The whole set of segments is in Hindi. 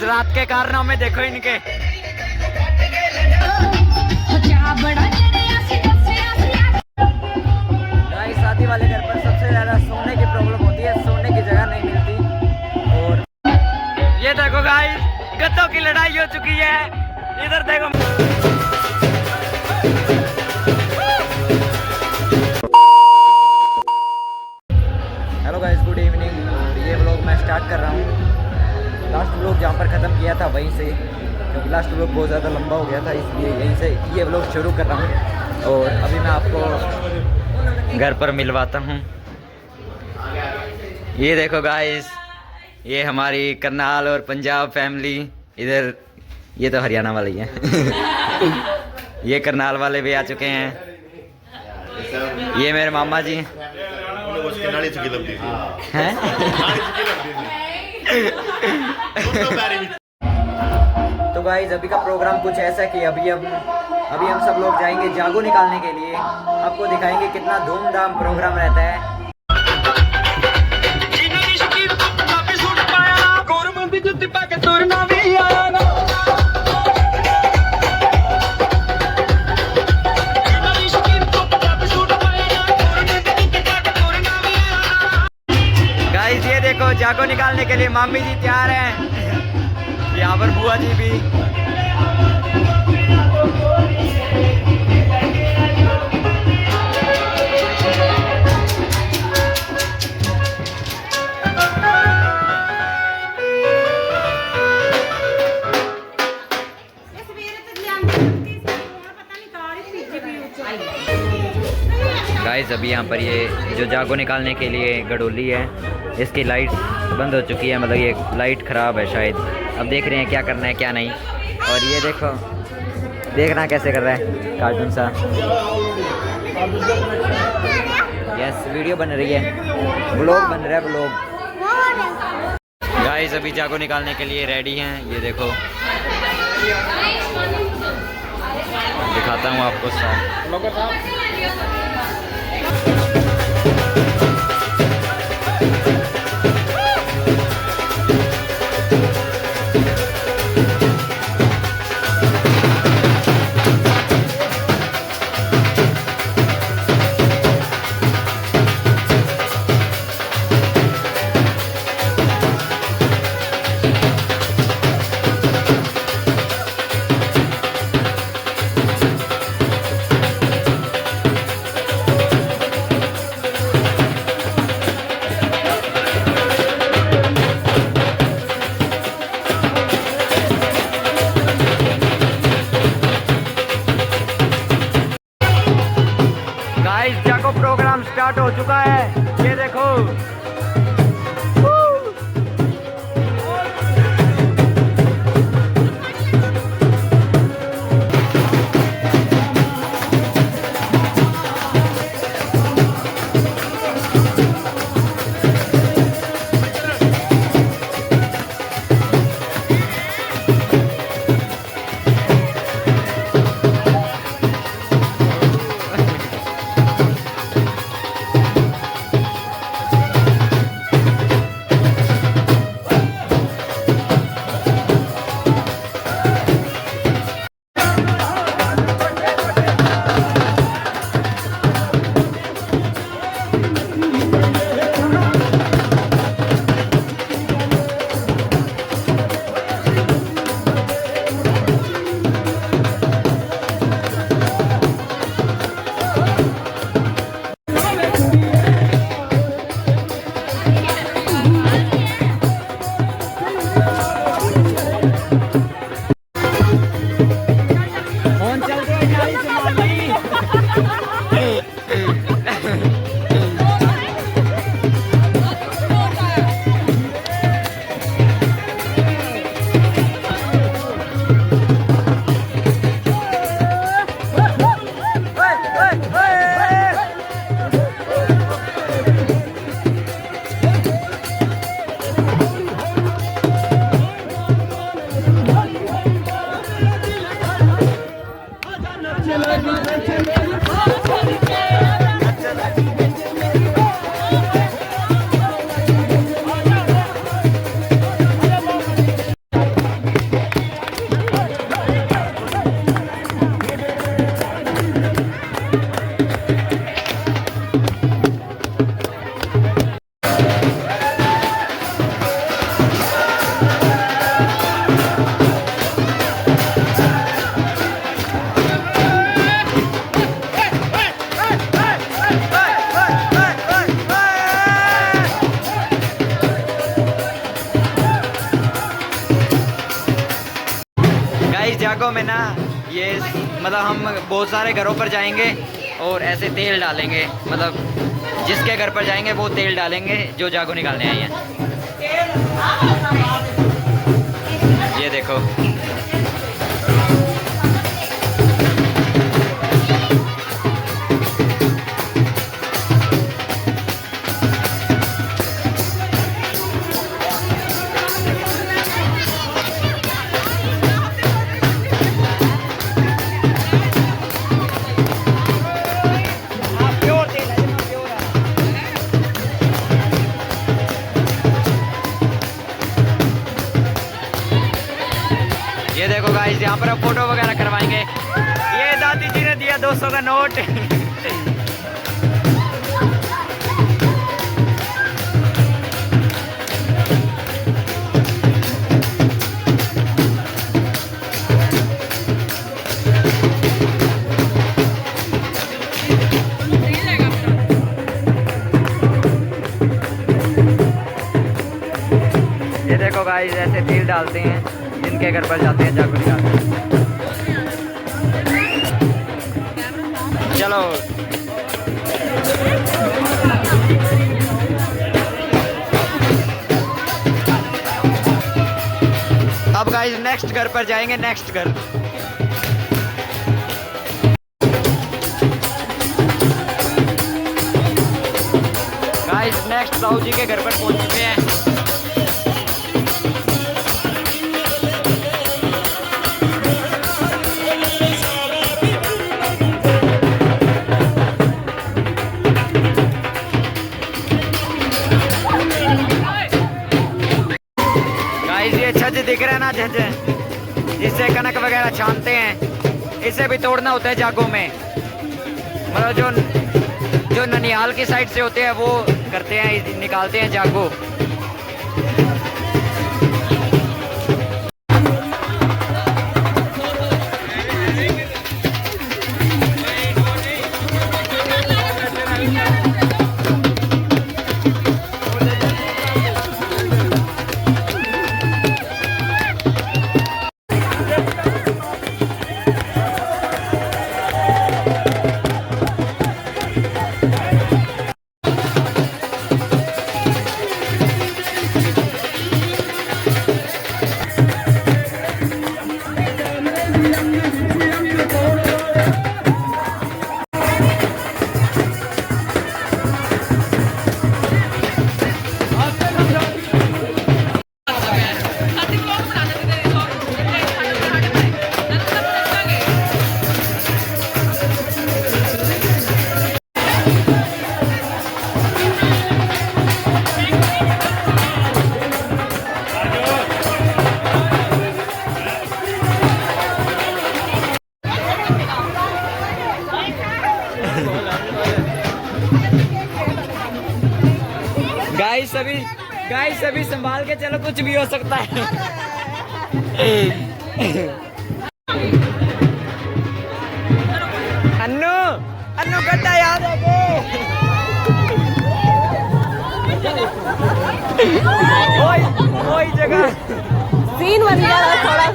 गाइस रात के कारनामे देखो इनके। गाइस शादी वाले घर पर सबसे ज्यादा सोने की प्रॉब्लम होती है, सोने की जगह नहीं मिलती। और ये देखो गाइस गद्दों की लड़ाई हो चुकी है, इधर देखो। Hello guys, good evening. और ये व्लॉग मैं स्टार्ट कर रहा हूँ लास्ट व्लॉग जहाँ पर ख़त्म किया था वहीं से, क्योंकि लास्ट व्लॉग बहुत ज़्यादा लंबा हो गया था, इसलिए यहीं से ये व्लॉग शुरू कर रहा हूँ। और अभी मैं आपको घर पर मिलवाता हूँ। ये देखो गाइस, ये हमारी करनाल और पंजाब फैमिली। इधर ये तो हरियाणा वाले ही हैं। ये करनाल वाले भी आ चुके हैं। ये मेरे मामा जी हैं। तो गाइस अभी का प्रोग्राम कुछ ऐसा कि अभी हम सब लोग जाएंगे जागो निकालने के लिए। आपको दिखाएंगे कितना धूमधाम प्रोग्राम रहता है। गाइस ये देखो जागो निकालने के लिए मामी जी तैयार हैं, यहाँ पर बुआ जी भी। गाइस अभी यहाँ पर ये जो जागो निकालने के लिए गडोली है, इसकी लाइट बंद हो चुकी है, मतलब ये लाइट ख़राब है शायद। अब देख रहे हैं क्या करना है क्या नहीं। और ये देखो, देखना कैसे कर रहा है कार्टून सा। यस, वीडियो बन रही है, व्लॉग बन रहा है, व्लॉग। गाइस अभी जागो निकालने के लिए रेडी हैं, ये देखो दिखाता हूँ आपको साथ। गाइस जागो प्रोग्राम स्टार्ट हो चुका है, ये देखो। गाइस जागो में ना ये मतलब हम बहुत सारे घरों पर जाएंगे और ऐसे तेल डालेंगे, मतलब जिसके घर पर जाएंगे वो तेल डालेंगे जो जागो निकालने आई हैं। ये देखो ये देखो गाइस, यहाँ पर अब फोटो वगैरह करवाएंगे। ये दादी जी ने दिया 200 का नोट। ये देखो गाइस, ऐसे तेल डालते हैं, जिनके घर पर जाते हैं जागो निकालते हैं। चलो अब गाइस नेक्स्ट घर पर जाएंगे, नेक्स्ट घर। गाइस नेक्स्ट साहू जी के घर पर पहुंच चुके हैं। छज दिख रहा है ना, छज जिससे कनक वगैरह छानते हैं, इसे भी तोड़ना होता है जागो में। मतलब जो ननिहाल की साइड से होते हैं वो करते हैं, निकालते हैं जागो। गाइस सभी संभाल के चलो, कुछ भी हो सकता है। अन्नू अन्नू गड्ढा याद है वही जगह सीन बन गया थोड़ा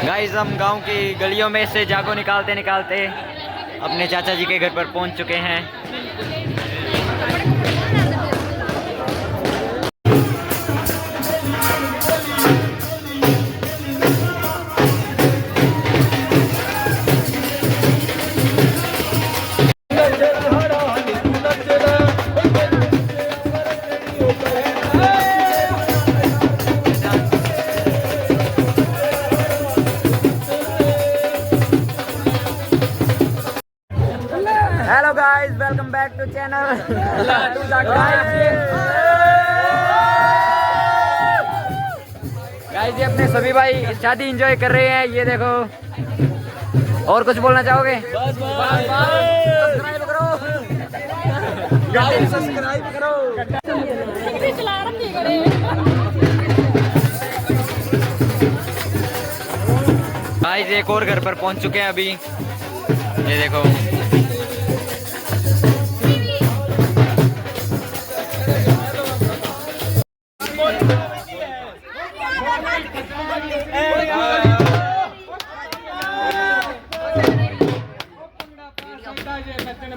गाइस हम गांव की गलियों में से जागो निकालते निकालते अपने चाचा जी के घर पर पहुंच चुके हैं। Hello guys, welcome back to channel. Guys ये अपने सभी भाई शादी एंजॉय कर रहे हैं, ये देखो। और कुछ बोलना चाहोगे? सब्सक्राइब करो, सब्सक्राइब करो। गाइस एक और घर पर पहुंच चुके हैं अभी, ये देखो।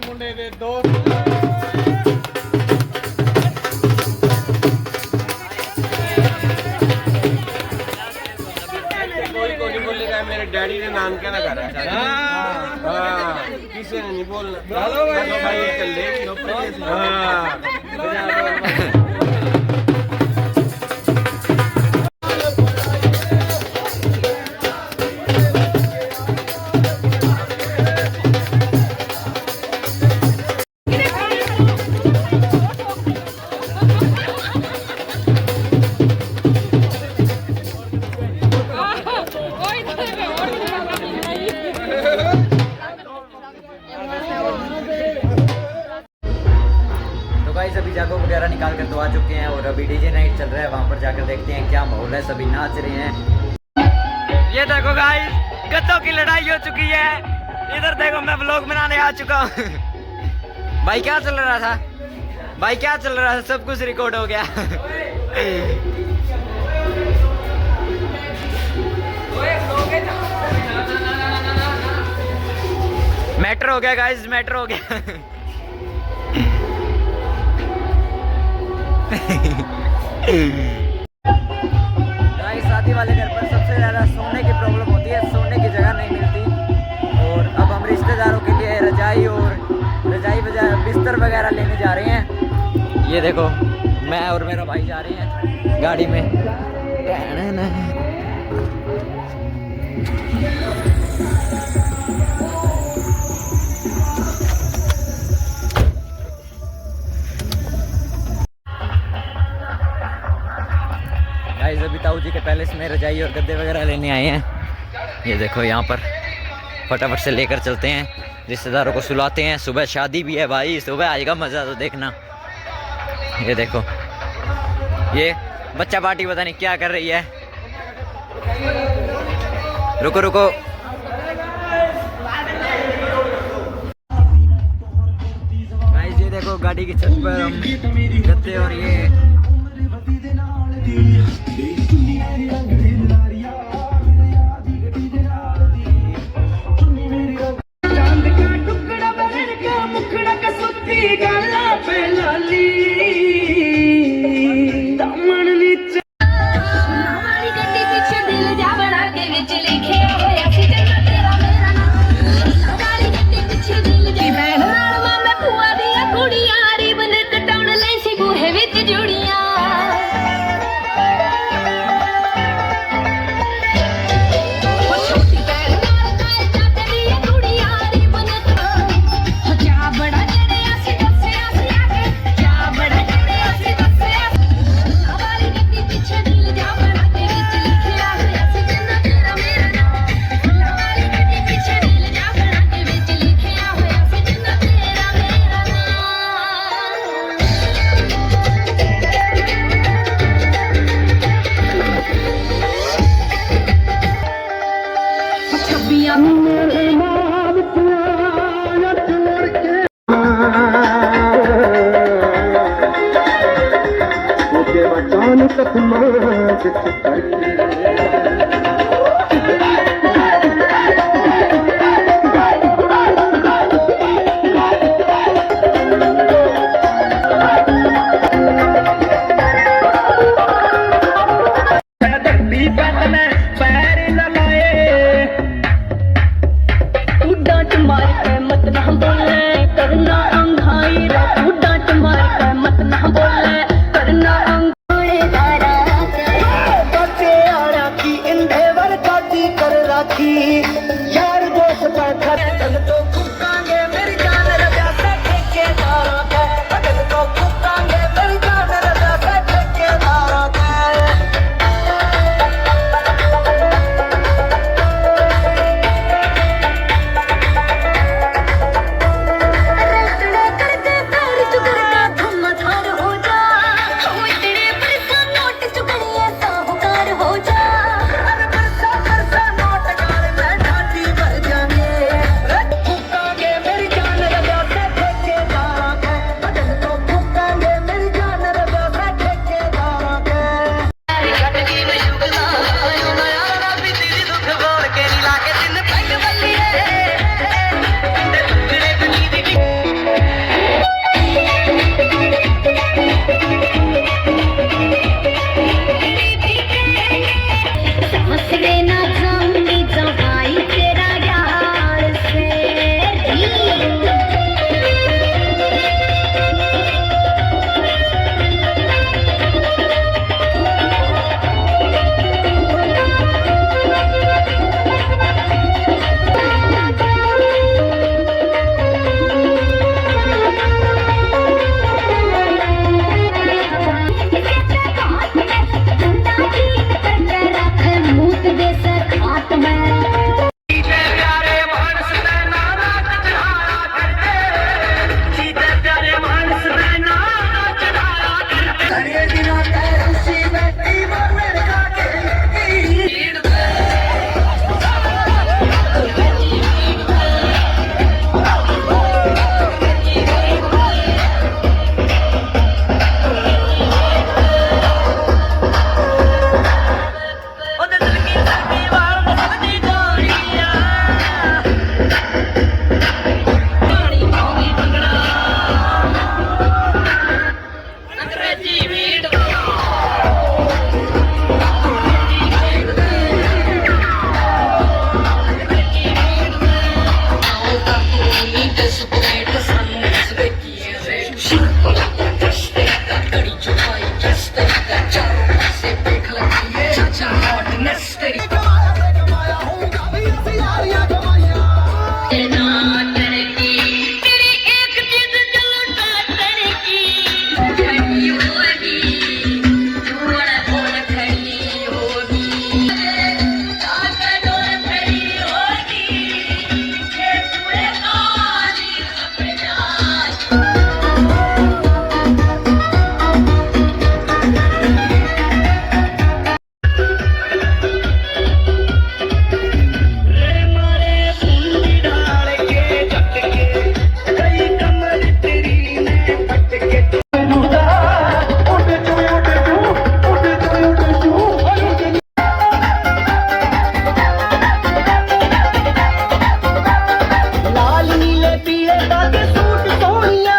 ਮੁੰਡੇ ਦੇ ਦੋਸਤ कोई को नहीं बोलेगा मेरे डैडी ने नाम क्या ना करा हाँ किसी ने नहीं बोलना भाई चल हाँ गाइस अभी जागो वगैरह निकाल कर तो आ चुके हैं और अभी डीजे नाइट चल रहा है, वहां पर जाकर देखते हैं क्या माहौल है, सभी नाच रहे हैं। ये देखो गाइस गद्दों की लड़ाई हो चुकी है, इधर देखो मैं व्लॉग बनाने आ चुका हूँ। भाई क्या चल रहा था, भाई क्या चल रहा था, सब कुछ रिकॉर्ड हो गया। मैटर हो गया गाइस, मैटर हो गया। शादी वाले घर पर सबसे ज़्यादा सोने की प्रॉब्लम होती है, सोने की जगह नहीं मिलती। और अब हम रिश्तेदारों के लिए रजाई बिस्तर वगैरह लेने जा रहे हैं। ये देखो मैं और मेरा भाई जा रहे हैं गाड़ी में। गाइस अभी ताऊ जी के पैलेस में रजाई और गद्दे वगैरह लेने आए हैं। ये देखो यहाँ पर फटाफट से लेकर चलते हैं, रिश्तेदारों को सुलाते हैं। सुबह शादी भी है भाई, सुबह आएगा मज़ा तो देखना। ये देखो ये बच्चा पार्टी पता नहीं क्या कर रही है। रुको रुको गाइस ये देखो गाड़ी की छत पर हम गद्दे और ये पीले दागे सूट सोनिया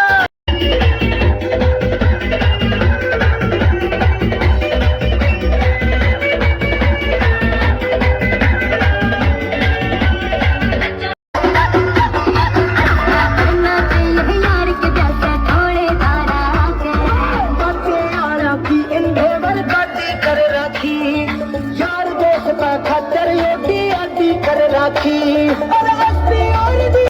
यार दोस्त खातर योगी आदि कर राखी और हस्ती और दी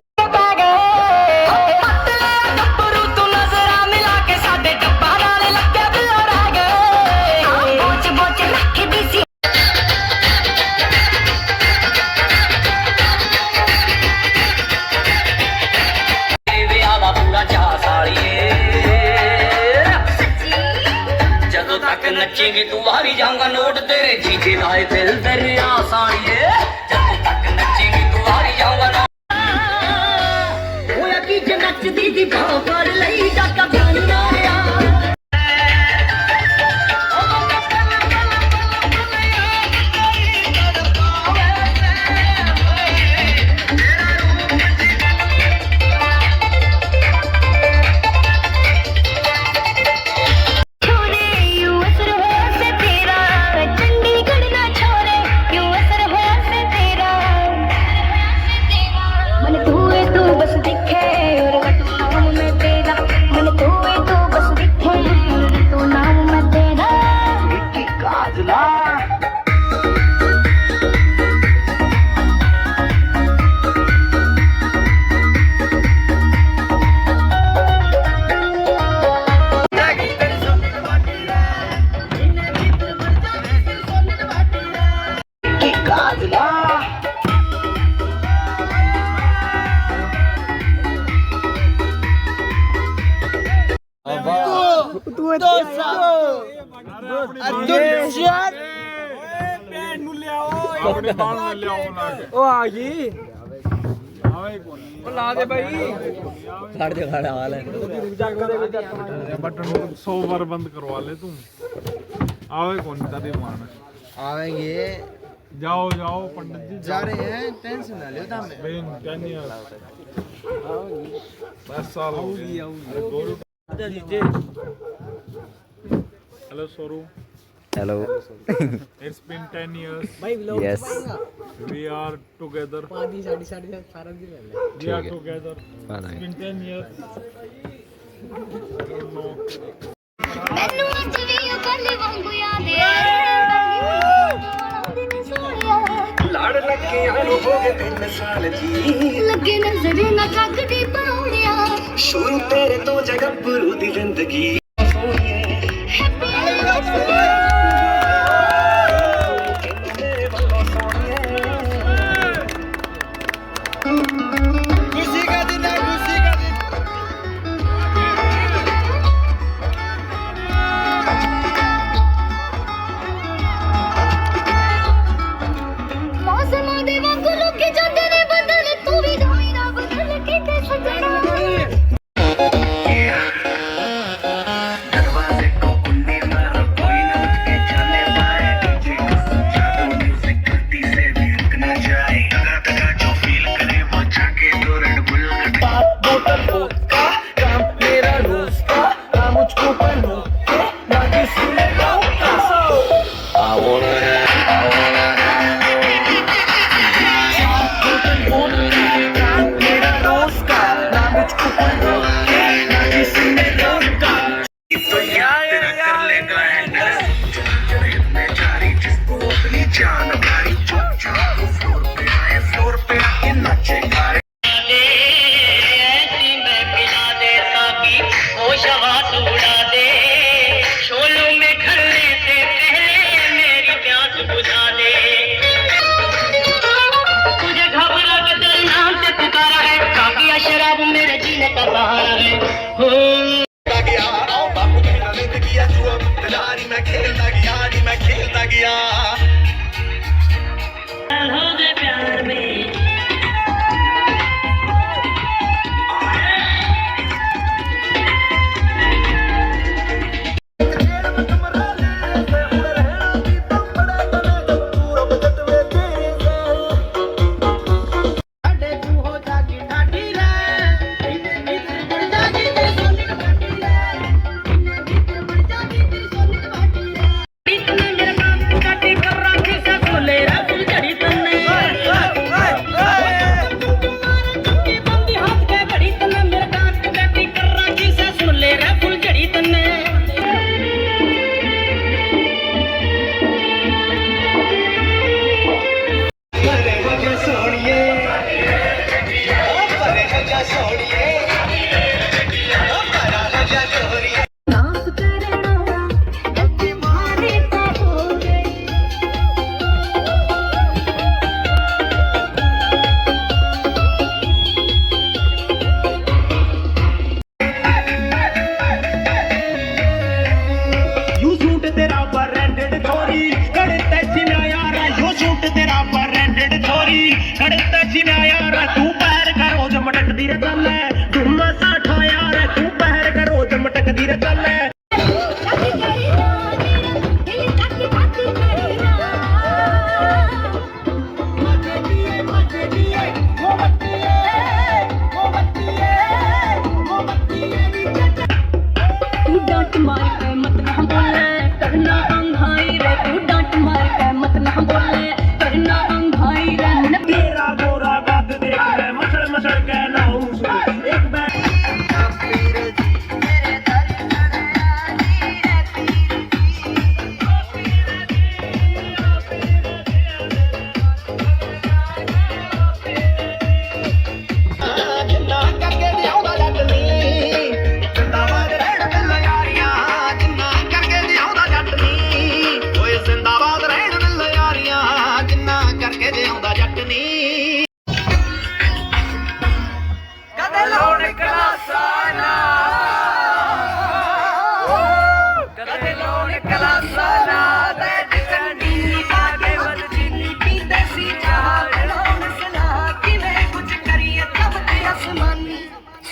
नचेंगे तू हारी जाऊंगा नोट तेरे जीजे लाए दिल तेरे आसानी जब तक नचेंगे तू हारी जाऊंगा नोट होया की जे नचदी दी भाव कर लई डाका ध्यान ना आया बटन 100 बार बंद करवा ले तुम आवे कौन तेरे मान आवेंगे जाओ जाओ पंडित जी जा रहे हैं टेंशन ना लियो तामे बेन टेनिया 10 साल हो गए hello Soru hello it's been 10 years yes we are together we are together it's been 10 years I don't know ਮੈਨੂੰ ਅੱਜ ਵੀ ਉਹ ਗੱਲ ਵਾਂਗੂ ਯਾਦ लड़ लगे हो गए 3 साल जी ਲੱਗੇ ਨਜ਼ਰ ਨਾ ਕੱਗਦੀ ਪਾਉਣਿਆ शुरू तेरे तो जगह गुरु दी जिंदगी ਮੌਸਮਾਂ ਦੇ ਵਾਂਗੂ ਰੁਕੇ ਜਾਂਦੇ ਨੇ ਬਦਲ ਤੂੰ ਵੀ ਜਾਈ ਨਾ ਬਦਲ ਕੇ ਤੇ ਸਜਣਾ दरवाजे को कुंडी मारो कोई ना उठ के जाने पाए डीजे को समझा दो म्यूजिक गलती से भी रुक ना जाए तगा जो फील करे वो जाके दो रेड बुल बोतल वोदका काम मेरा रोज का मुझको पढ़ो ना किसी ने जान भाई चुप फ्लोर पे आके नाचे गाए ऐसी मैं पिला दे ताकि वो शवास उड़ा दे शोलों में ढलने से पहले मेरी प्यास बुझा दे तुझे घबरा के तेरे नाम से पुकारा है काफी शराब मेरे जीने का सहारा है मैं खेलता गया प्यार में मटकदी रे गल है धुम्मा साठा यार तू पहर करो ते मटकदी रे गल है तू डांट मार के मत ना बोले करना अंधाई रे तू डांट मार के मत ना बोले करना अंधाई रे तेरा गोरा गद देख ले मसड़ मसड़ के नाऊं एक बैठ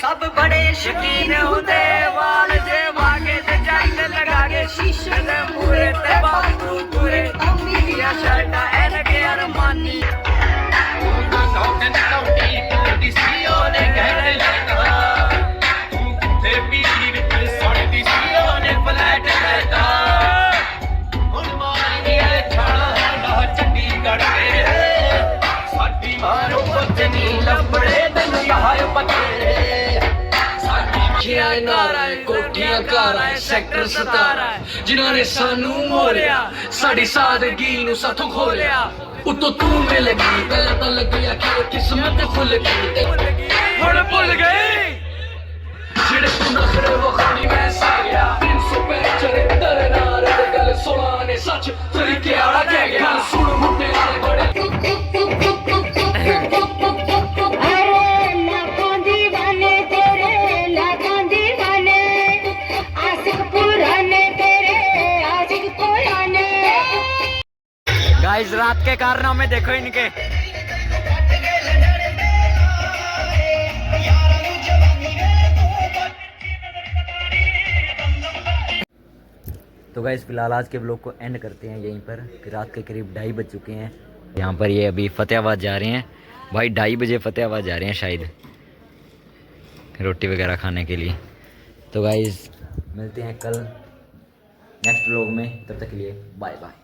सब बड़े शकीन होते वाल जे वागे ते जंग लगा के शीशे दे मूरे ते बाबू पूरे अमीया शर्टा एन के अरमानी कोठियां कारा सैक्टर 17 जिन्हों ने सानू मोलिया साड़ी सादगी नू साथों खोलिया उतो तू मिल गई पहले तो लगिया कि किस्मत खुल गई हुण भुल गई जेड़े तू नखरे वखानी मैं सा गया 300 चढ़े तेरे नाल ते गल 16 ने सच तरीके आला कह गया सुन मुंडे वाले बड़े गाइस रात के कारनामे देखो इनके। तो गाइस फिलहाल आज के ब्लॉग को एंड करते हैं यहीं पर। रात के करीब 2:30 बज चुके हैं। यहाँ पर ये अभी फतेहाबाद जा रहे हैं भाई, 2:30 बजे फतेहाबाद जा रहे हैं शायद रोटी वगैरह खाने के लिए। तो गाइस मिलते हैं कल नेक्स्ट ब्लॉग में, तब तक के लिए बाय बाय।